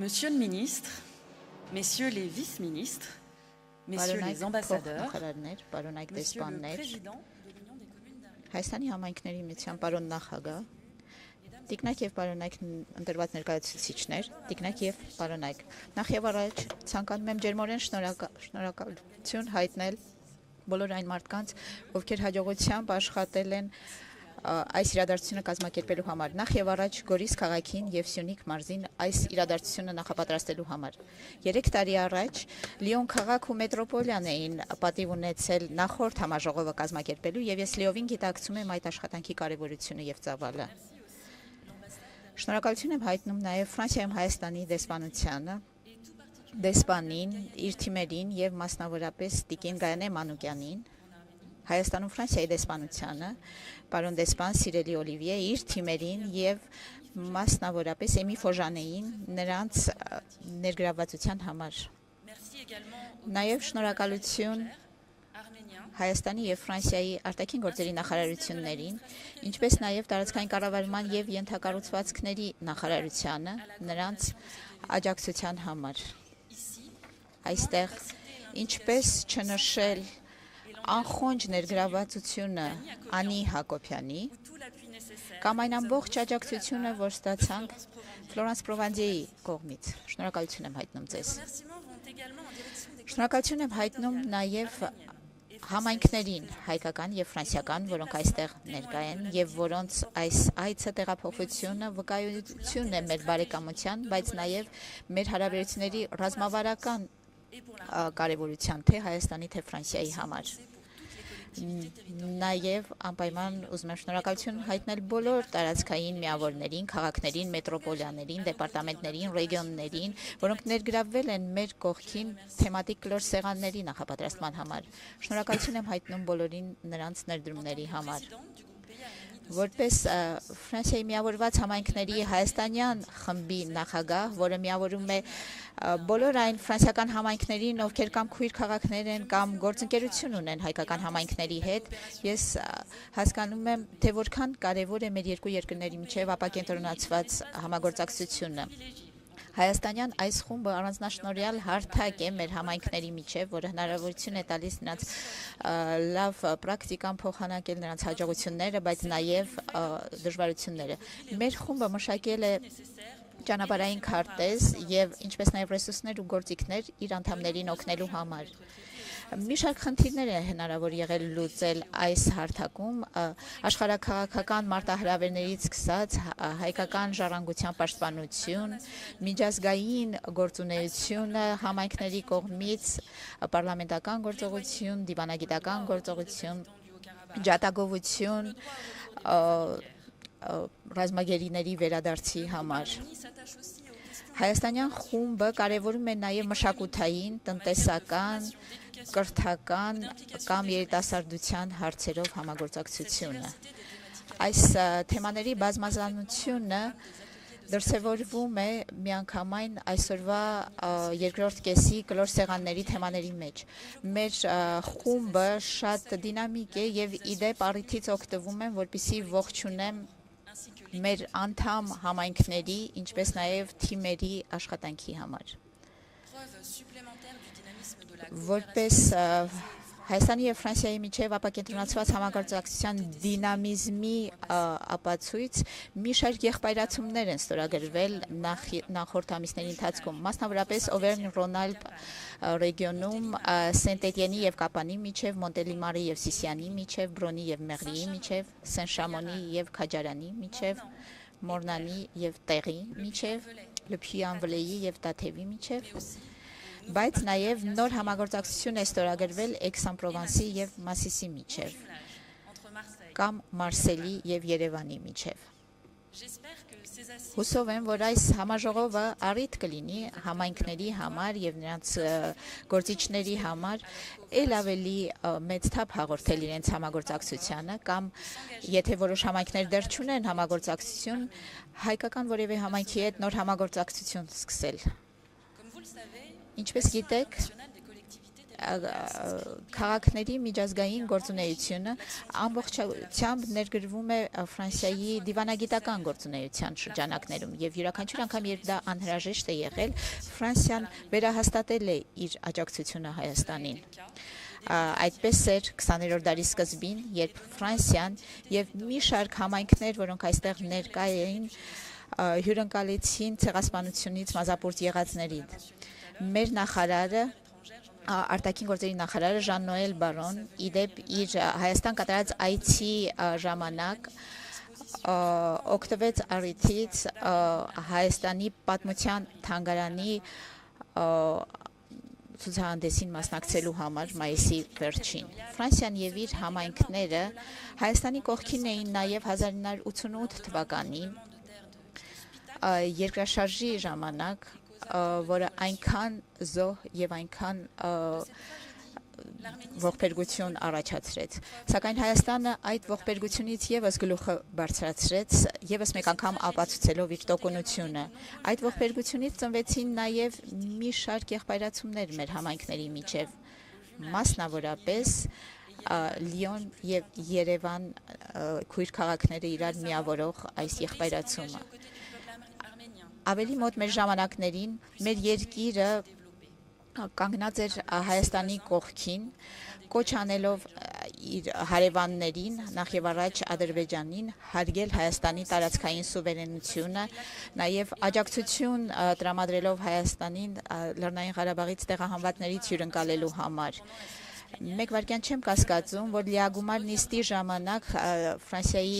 Monsieur le ministre, messieurs les vice-ministres, messieurs les ambassadeurs, monsieur le président de l'Union des communes d'Arménie, Հայաստանի համայնքների միության պարոն նախագահ, տիկնակ եւ պարոնայք ընտրված ներկայացուցիչներ, տիկնակ եւ պարոնայք, նախ եւ առաջ ցանկանում եմ ջերմորեն շնորհակալություն հայտնել բոլոր այն մարդկանց, ովքեր հաջողությամբ աշխատել են այս իրադարձությունը կազմակերպելու համար, նախ եւ առաջ Գորիս քաղաքին եւ Սյունիք մարզին այս իրադարձությունը նախապատրաստելու համար։ 3 տարի առաջ Լիոն քաղաք ու մետրոպոլիան էին պատիվ ունեցել նախորդ համաժողովը կազմակերպելու եւ ես լիովին գիտակցում եմ այդ աշխատանքի կարեւորությունը եւ ծավալը։ Շնորհակալություն եմ հայտնում նաեւ Ֆրանսիայում Հայաստանի դեսպանությանը, դեսպանին, իր թիմերին եւ մասնավորապես Տիկին Գայանե Մանուկյանին, Հայաստանում Ֆրանսիայի դեսպանությանը, պարոն դեսպան Սիրելի Օլիվիե, իր թիմերին եւ մասնավորապես Էմի Ֆոժանեին նրանց ներգրավվածության համար։ Նաեւ շնորհակալություն Հայաստանի եւ Ֆրանսիայի արտաքին գործերի նախարարություններին, ինչպես նաեւ տարածքային կառավարման եւ ենթակառուցվածքների նախարարությանը նրանց աջակցության համար։ Այստեղ ինչպես չնշել անխոնջ ներգրավվածությունը Անի Հակոբյանի կամ այն ամբողջ աջակցությունը, որ ստացանք Ֆլորանս Պրովանդիեի կողմից։ Շնորհակալություն եմ հայտնում ձեզ։ Շնորհակալություն եմ հայտնում նաև համայնքներին, հայկական եւ ֆրանսիական, որոնք այստեղ ներկա են եւ որոնց այս այցը տեղափոխությունը վկայություն է մեր բարեկամության, բայց նաև մեր հարաբերությունների ռազմավարական կարևորության թե Հայաստանի թե Ֆրանսիայի համար։ Նաև անպայման ուզում եմ շնորհակալություն հայտնել բոլոր տարածքային միավորներին, քաղաքներին, մետրոպոլիաներին, դեպարտամենտներին, ռեգիոններին, որոնք ներգրավվել են մեր կողքին թեմատիկ կլոր սեղանների նախապատրաստման համար։ Շնորհակալություն եմ հայտնում բոլորին նրանց ներդրումների համար։ Որպես Ֆրանսիայի միավորված համայնքների հայաստանյան խմբի նախագահ, որը միավորում է բոլոր այն ֆրանսիական համայնքներին, ովքեր կամ քույր քաղաքներ են կամ գործընկերություն ունեն հայկական համայնքների հետ, ես հասկանում եմ, թե որքան կարևոր է մեր երկու երկրների միջև ապակենտրոնացված համագործակցությունը։ Հայաստանյան այս խումբը առանձնաշնորհյալ հարթակ է մեր համայնքների միջև, որը հնարավորություն է տալիս նրանց լավ պրակտիկան փոխանակել նրանց հաջողությունները, բայց նաև դժվարությունները։ Մեր խումբը մշակել է ճանապարհային քարտեզ եւ ինչպես նաև ռեսուրսներ ու գործիքներ իր անդամներին օգնելու համար։ Մի շարք խնդիրներ է հնարավոր եղել լուծել այս հարթակում, աշխարհաքաղաքական մարտահրավերներից սկսած հայկական ժառանգության պաշտպանություն, միջազգային գործունեությունը, համայնքների կողմից պարլամենտական գործողություն, դիվանագիտական գործողություն, ջատագովություն, ռազմագերիների վերադարձի համար։ Հայաստանյան խումբը կարևորում է նաև մշակութային, տնտեսական, կրթական կամ երիտասարդության հարցերով համագործակցությունը։ Այս թեմաների բազմազանությունը դրսևորվում է միանգամայն այսօրվա երկրորդ կեսի կլոր սեղանների թեմաների մեջ։ Մեր խումբը շատ դինամիկ է եւ իդեպ առիթից օգտվում եմ, որպեսզի ողջունեմ մեր անդամ համայնքների, ինչպես նաև թիմերի աշխատանքի համար։ Որպես Հայաստանի եւ Ֆրանսիայի միջև ապակենտրոնացված համագործակցության դինամիզմի ապացույց մի շարք եղբայրացումներ են ստորագրվել նախորդ ամիսների ընթացքում, մասնավորապես Օվերն-Ռոնալդ ռեգիոնում Սենտ-Էտիենի եւ Կապանի միջև, Մոնտելիմարի եւ Սիսիանի միջև, Բրոնի եւ Մեղրիի միջև, Սեն-Շամոնի եւ Քաջարանի միջև, Մորնանի եւ Տեղի միջև, Լփյուի-Անվլեի եւ Տաթևի միջև, բայց նաև նոր համագործակցություն է ստորագրվել Էքսան-Պրովանսի եւ Մասիսի միջև, կամ Մարսելի եւ Երևանի միջև։ Հուսով եմ, որ այս համաժողովը առիթ կլինի համայնքների համար եւ նրանց գործիչների համար ել ավելի մեծ թափ հաղորդել իրենց համագործակցությանը կամ եթե որոշ համայնքներ դեռ չունեն համագործակցություն, հայկական որևէ համայնքի հետ նոր համագործակցություն սկսել։ Ինչպես գիտեք, քաղաքների միջազգային գործունեությունը ամբողջությամբ ներգրվում է Ֆրանսիայի դիվանագիտական գործունեության շրջանակներում եւ յուրաքանչյուր անգամ երբ դա անհրաժեշտ է եղել, Ֆրանսիան վերահաստատել է իր աջակցությունը Հայաստանին։ Այդպես էր 20-րդ դարի սկզբին, երբ Ֆրանսիան եւ մի շարք համայնքներ, որոնք այստեղ ներկա էին, հյուրընկալեցին ցեղասպանությունից մազապուրտ եղածներին։ Մեր նախարարը արտաքին գործերի նախարարը Ժան-Նոել Բարոն իդեպ իր Հայաստան կատարած այցի ժամանակ օգտվեց առիթից Հայաստանի պատմության թանգարանի ցուցահանդեսին մասնակցելու համար մայիսի վերջին։ Ֆրանսիան եւ իր համայնքները Հայաստանի կողքին էին նաեւ 1988 թվականին երկրաշարժի ժամանակ, որը այնքան զոհ եւ այնքան ողբերգություն առաջացրեց։ Սակայն Հայաստանը այդ ողբերգությունից եւս գլուխը բարձրացրեց, եւս մեկ անգամ ապացուցելով իր տոկունությունը։ Այդ ողբերգությունից ծնվեցին նաեւ մի շարք եղբայրացումներ մեր համայնքների միջև, մասնավորապես Լիոն եւ Երևան քույր քաղաքները իրար միավորող այս եղբայրացումը։ Ավելի մոտ մեր ժամանակներին մեր երկիրը կանգնած էր Հայաստանի կողքին, կոչ անելով իր հարևաններին, նախ եւ առաջ Ադրբեջանին, հարգել Հայաստանի տարածքային սուվերենությունը, նաեւ աջակցություն տրամադրելով Հայաստանին Լեռնային Ղարաբաղից տեղահանվածներից հյուրընկալելու համար։ Մեկ վայրկյան չեմ կասկածում, որ լիագումար նիստի ժամանակ Ֆրանսիայի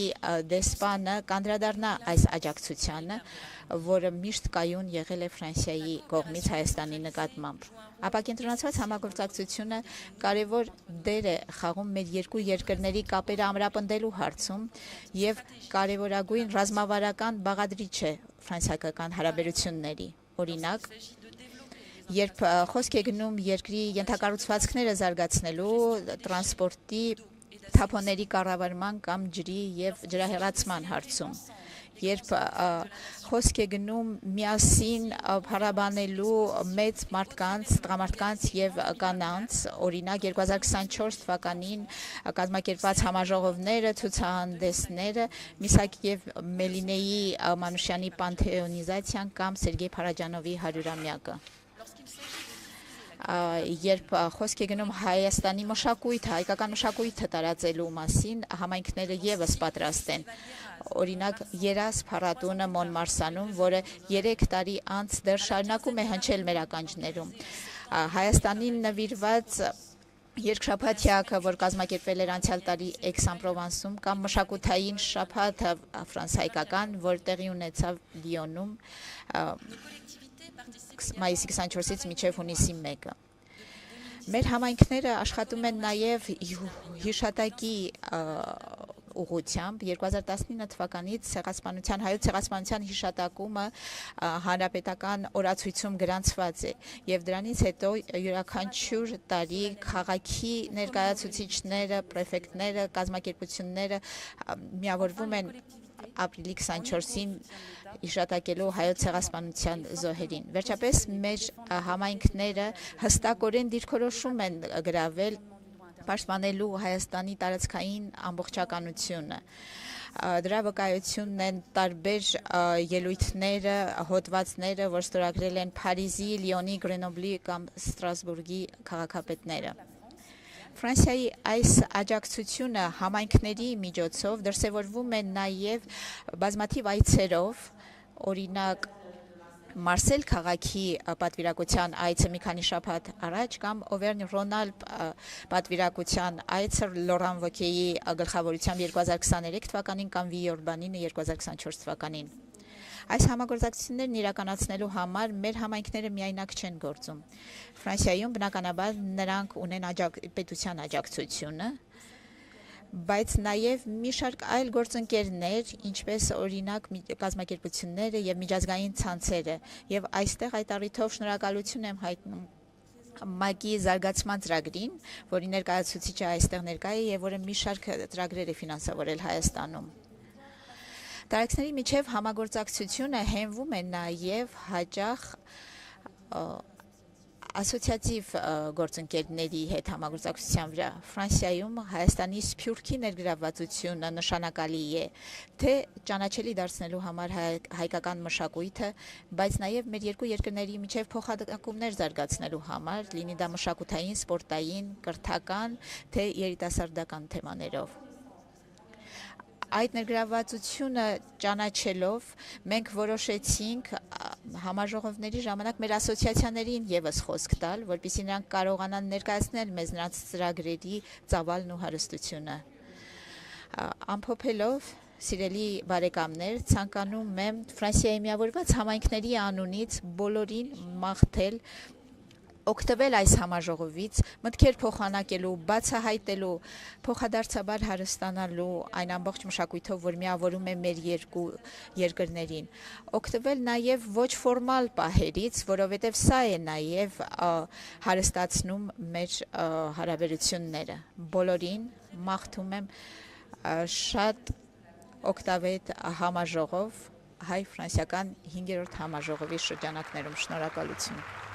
դեսպանը կանդրադառնա այս աջակցությանը, որը միշտ կայուն եղել է Ֆրանսիայի կողմից Հայաստանի նկատմամբ։ Ապակենտրոնացված համագործակցությունը կարևոր դեր է խաղում մեր երկու երկրների կապերը ամրապնդելու հարցում եւ կարևորագույն ռազմավարական բաղադրիչ է ֆրանսիական հարաբերությունների։ Օրինակ, երբ խոսք է գնում երկրի ենթակառուցվածքները զարգացնելու, տրանսպորտի, թափոնների կառավարման կամ ջրի եւ ջրահեղացման հարցում, երբ խոսք է գնում միասին փառաբանելու մեծ մարդկանց, տղամարդկանց եւ կանանց, օրինակ 2024 թվականին կազմակերպված համաժողովները, ցուցահանդեսները, Միսակ եւ Մելինեի Մանուշյանի պանթեոնիզացիան կամ Սերգեյ Փարաջանովի 100-ամյակը։ Երբ խոսք է գնում Հայաստանի մշակույթը, հայկական մշակույթը տարածելու մասին, համայնքները եւս պատրաստ են։ Օրինակ Երաս փառատոնը Մոնմարսանում, որը 3 տարի անց դեռ շարունակում է հնչել մեր ականջներում։ Հայաստանին նվիրված երկշաբաթյակը, որ կազմակերպվել էր անցյալ տարի Aix-en-Provence-ում, կամ մշակութային շաբաթը ֆրանս-հայկական, որ տեղի ունեցավ Լիոնում մայիսի 24-ից մինչև հունիսի 1-ը։ Մեր համայնքները աշխատում են նաև հիշատակի ուղղությամբ 2019 թվականից հայոց ցեղասպանության հիշատակումը հանրապետական օրացույցում գրանցված է եւ դրանից հետո յուրաքանչյուր տարի քաղաքի ներկայացուցիչները, պրեֆեկտները, կազմակերպությունները միավորվում են ապրիլի 24-ին հիշատակելու հայոց ցեղասպանության զոհերին։ Վերջապես մեր համայնքները հստակորեն դիրքորոշում են գրավել պաշտպանելու Հայաստանի տարածքային ամբողջականությունը։ Դրա վկայությունն են տարբեր ելույթները, հոդվածները, որ ստորագրել են Փարիզի, Լիոնի, Գրենոբլի կամ Ստրասբուրգի քաղաքապետները։ Ֆրանսիայի այս աջակցությունը համայնքների միջոցով դրսևորվում է նաև բազմաթիվ այցերով, օրինակ Մարսել քաղաքի պատվիրակության այցը մի քանի շաբաթ առաջ կամ Օվերնյ-Ռոնալպ պատվիրակության այցը Լորան Վոկեի գլխավորությամբ 2023 թվականին կամ Վիորբանինը 2024 թվականին։ Այս համագործակցություններն իրականացնելու համար մեր համայնքները միայնակ չեն գործում։ Ֆրանսիայում բնականաբար նրանք ունեն պետության աջակցությունը, բայց նաև մի շարք այլ գործընկերներ, ինչպես օրինակ կազմակերպությունները եւ միջազգային ցանցերը, եւ այստեղ այդ առիթով շնորհակալություն եմ հայտնում ՄԱԿ-ի զարգացման ծրագրին, որի ներկայացուցիչը այստեղ ներկա է եւ որը մի շարք ծրագրեր է ֆինանսավորել Հայաստանում։ Տարածքների միջև համագործակցությունը հենվում է նաև հաճախ ասոցիատիվ գործընկերների հետ համագործակցության վրա Ֆրանսիայում Հայաստանի Սփյուռքի ներգրավվածությունը նշանակալի է թե ճանաչելի դարձնելու համար հայկական մշակույթը, բայց նաև մեր երկու երկրների միջև փոխանակումներ զարգացնելու համար, լինի դա մշակութային, սպորտային, կրթական, թե երիտասարդական թեմաներով։ Այդ ներգրավվածությունը ճանաչելով մենք որոշեցինք համաժողովների ժամանակ մեր ասոցիացիաներին եւս խոսք տալ, որպեսզի նրանք կարողանան ներկայացնել մեզ նրանց ծրագրերի ծավալն ու հարստությունը։ Ամփոփելով, սիրելի բարեկամներ, ցանկանում եմ Ֆրանսիայի միավորված համայնքների անունից բոլորին մաղթել օգտվել այս համաժողովից, մտքեր փոխանակելու, բացահայտելու, փոխադարձաբար հարստանալու այն ամբողջ մշակույթով, որ միավորում է մեր երկու երկրներին։ Օգտվել նաև ոչ ֆորմալ պահերից, որովհետև սա է նաև հարստացնում մեր հարաբերությունները։ Բոլորին մաղթում եմ շատ օգտավետ համաժողով հայ-ֆրանսիական 5-րդ համաժողովի շրջանակներում։ Շնորհակալություն։